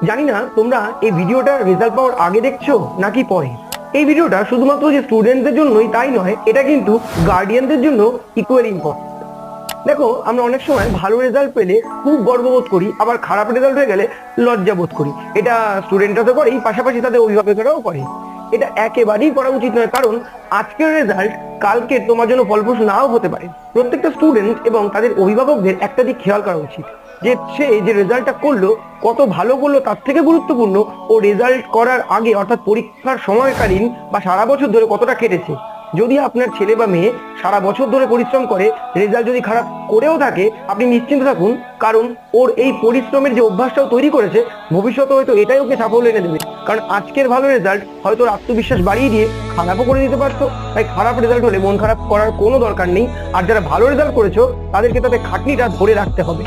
জানি না তোমরা এই ভিডিওটার রেজাল্ট পাওয়ার আগে দেখছো নাকি পরে। এই ভিডিওটা শুধুমাত্র যে স্টুডেন্টদের জন্যই তাই নয়, এটা কিন্তু গার্ডিয়ানদের জন্য ইকুয়ালি ইম্পর্টেন্ট। দেখো, আমরা অনেক সময় ভালো রেজাল্ট পেলে খুব গর্ববোধ করি, আবার খারাপ রেজাল্ট হয়ে গেলে লজ্জা বোধ করি। এটা স্টুডেন্টরা তো করেই, পাশাপাশি তাদের অভিভাবকেরাও করে। এটা একেবারেই করা উচিত নয়, কারণ আজকের রেজাল্ট কালকে তোমার জন্য ফলপ্রসূ নাও হতে পারে। প্রত্যেকটা স্টুডেন্ট এবং তাদের অভিভাবকদের একটা দিক খেয়াল করা উচিত, যে সে যে রেজাল্টটা করলো কত ভালো করলো তার থেকে গুরুত্বপূর্ণ ও রেজাল্ট করার আগে অর্থাৎ পরীক্ষার সময়কালীন বা সারা বছর ধরে কতটা কেটেছে। যদি আপনার ছেলে বা মেয়ে সারা বছর ধরে পরিশ্রম করে, রেজাল্ট যদি খারাপ করেও থাকে, আপনি নিশ্চিন্ত থাকুন, কারণ ওর এই পরিশ্রমের যে অভ্যাসটাও তৈরি করেছে, ভবিষ্যতে হয়তো এটাই ওকে সাফল্য এনে দেবে। কারণ আজকের ভালো রেজাল্ট হয়তো ওর আত্মবিশ্বাস বাড়িয়ে দিয়ে খারাপও করে দিতে পারতো। তাই খারাপ রেজাল্ট হলে মন খারাপ করার কোনো দরকার নেই। আর যারা ভালো রেজাল্ট করেছো তাদেরকে তাদের খাটনিটা ধরে রাখতে হবে।